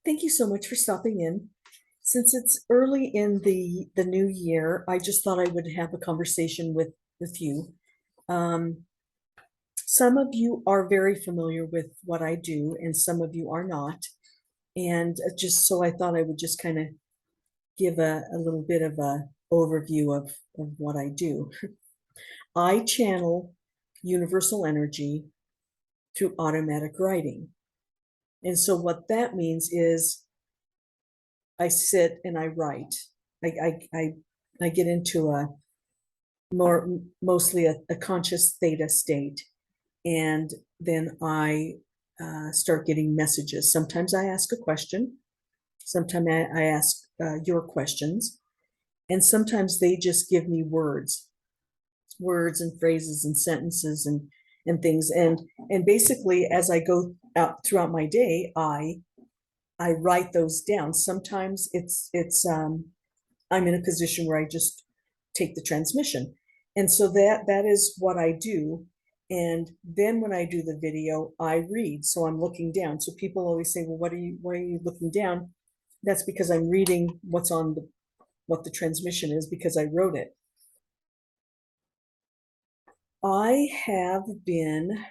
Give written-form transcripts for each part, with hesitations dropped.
Thank you so much for stopping in. Since it's early in the new year, I just thought I would have a conversation with you. Um, some of you are very familiar with what I do, and some of you are not. And just so I thought I would just kind of give a little bit of a overview of what I do. I channel universal energy through automatic writing. And so what that means is I sit and I write. I get into a mostly a conscious theta state, and then I start getting messages. Sometimes I ask a question. Sometimes I ask your questions, and sometimes they just give me words and phrases and sentences and things. And basically, as I go out throughout my day, I write those down. Sometimes it's I'm in a position where I just take the transmission. And so that is what I do. And then when I do the video, I read. So I'm looking down. So people always say, well, why are you looking down? That's because I'm reading what's on what the transmission is, because I wrote it. I have been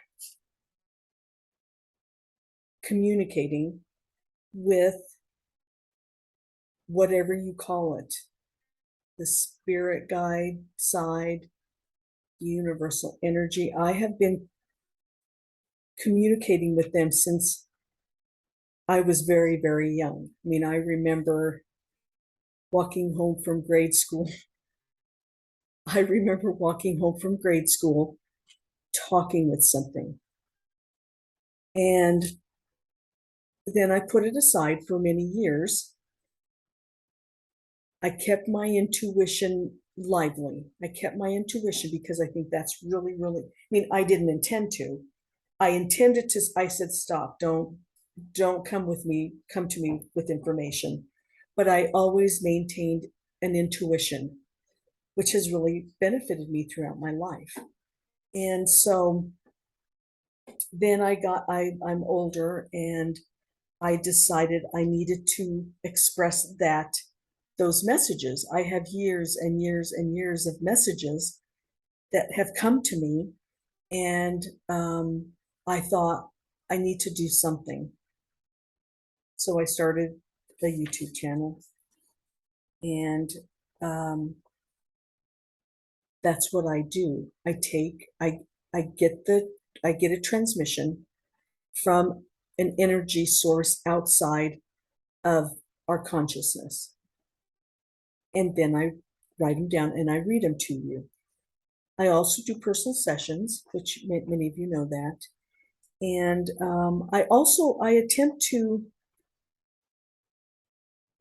communicating with whatever you call it, the spirit guide side, universal energy. I have been communicating with them since I was very, very young. I mean, I remember walking home from grade school. I remember walking home from grade school, talking with something. And then I put it aside for many years. I kept my intuition lively. I kept my intuition because I think that's really, really, I mean, I didn't intend to. I intended to, I said, stop, don't come to me with information. But I always maintained an intuition, which has really benefited me throughout my life. And so then I'm older, and I decided I needed to express those messages. I have years and years and years of messages that have come to me, and I thought I need to do something. So I started the YouTube channel, and um, that's what I do. I get I get a transmission from an energy source outside of our consciousness, and then I write them down and I read them to you. I also do personal sessions, which many of you know that, and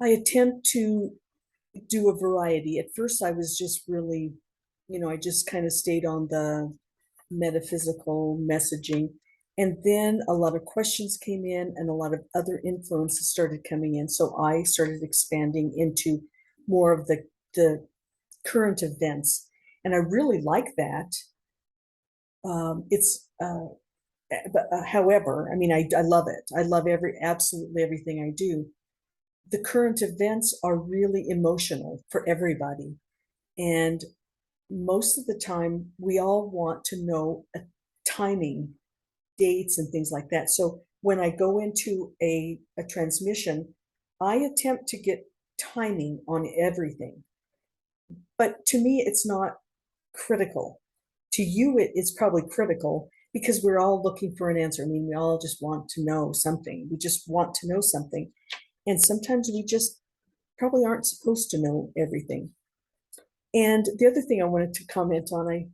I attempt to do a variety. At first, I was just really, I just kind of stayed on the metaphysical messaging. And then a lot of questions came in and a lot of other influences started coming in. So I started expanding into more of the current events. And I really like that. However, I mean, I love it. I love absolutely everything I do. The current events are really emotional for everybody. And most of the time, we all want to know a timing, dates, and things like that. So when I go into a transmission, I attempt to get timing on everything. But to me, it's not critical. To you, it's probably critical because we're all looking for an answer. I mean, we all just want to know something. We just want to know something. And sometimes we just probably aren't supposed to know everything. And the other thing I wanted to comment on,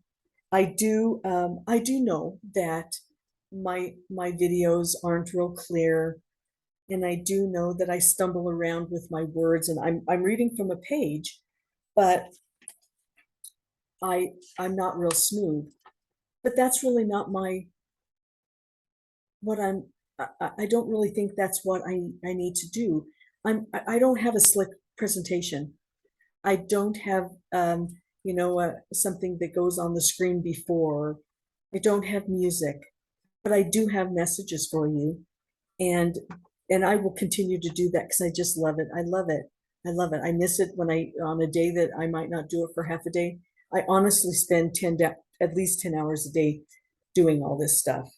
I do know that my videos aren't real clear, and I do know that I stumble around with my words, and I'm reading from a page, but I'm not real smooth. But that's really not what I don't really think that's what I need to do. I don't have a slick presentation. I don't have something that goes on the screen before. I don't have music, but I do have messages for you. And and I will continue to do that because I just love it. I love it. I love it. I miss it when on a day that I might not do it for half a day. I honestly spend at least 10 hours a day doing all this stuff.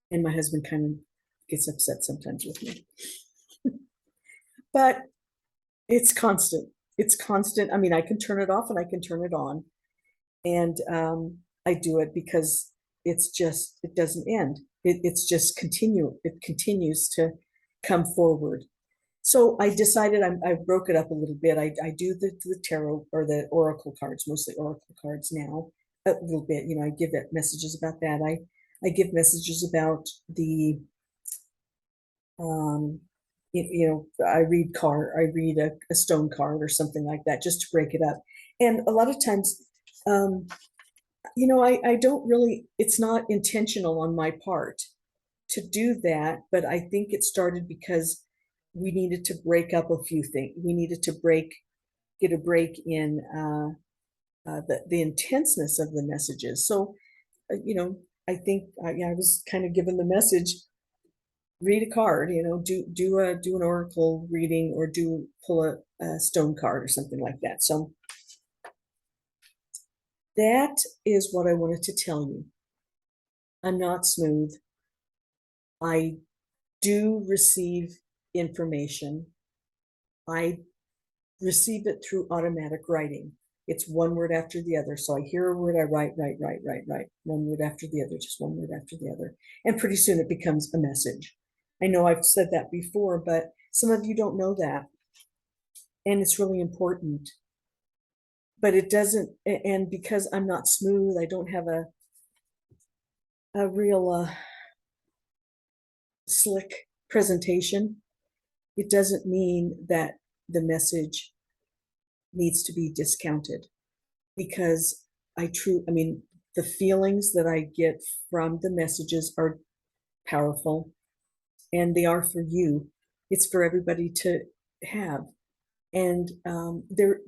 And my husband kind of gets upset sometimes with me. But it's constant. It's constant. I mean, I can turn it off and I can turn it on. And I do it because it doesn't end. It's just it continues to come forward. So I decided I broke it up a little bit. I do the tarot or the oracle cards, mostly oracle cards now, a little bit. I give it messages about that. I give messages about the um, I read a stone card or something like that, just to break it up. And a lot of times, um, I don't really, it's not intentional on my part to do that, but I think it started because we needed to break up a few things. We needed to get a break in the intenseness of the messages. So, I think I was kind of given the message, read a card, do an oracle reading or pull a stone card or something like that. So that is what I wanted to tell you. I'm not smooth. I do receive information. I receive it through automatic writing. It's one word after the other. So I hear a word, I write, one word after the other, just one word after the other. And pretty soon it becomes a message. I know I've said that before, but some of you don't know that. And it's really important. But it doesn't, and because I'm not smooth, I don't have a real slick presentation. It doesn't mean that the message needs to be discounted, because I mean, the feelings that I get from the messages are powerful, and they are for you. It's for everybody to have. And there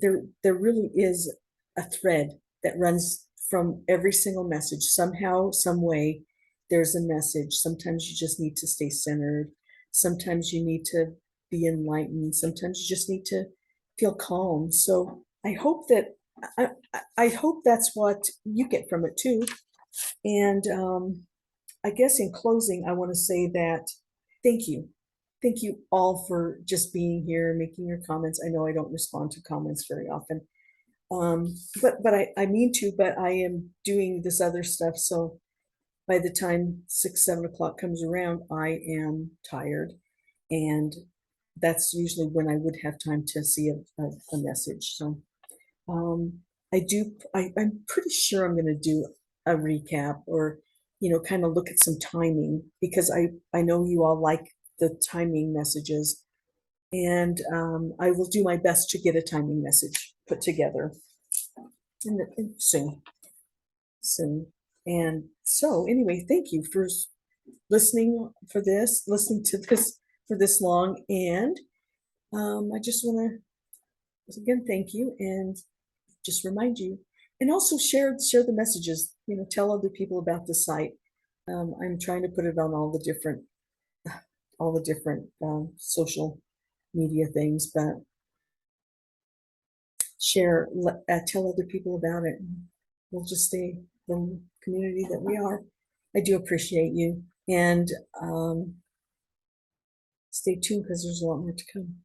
really is a thread that runs from every single message. Somehow, some way, there's a message. Sometimes you just need to stay centered. Sometimes you need to be enlightened. Sometimes you just need to feel calm. So I, I hope that's what you get from it too. And I guess in closing, I want to say that thank you. Thank you all for just being here, making your comments. I know I don't respond to comments very often. But I mean to, but I am doing this other stuff. So by the time 6, 7 o'clock comes around, I am tired. And that's usually when I would have time to see a message. So um, I'm pretty sure I'm going to do a recap, or, kind of look at some timing, because I know you all like the timing messages. And I will do my best to get a timing message put together soon. Soon. And so, anyway, thank you for listening to this for this long. And I just want to, again, thank you, and just remind you, and also share the messages. Tell other people about the site. I'm trying to put it on all the different social media things, but tell other people about it. We'll just stay the community that we are. I do appreciate you, and stay tuned, because there's a lot more to come.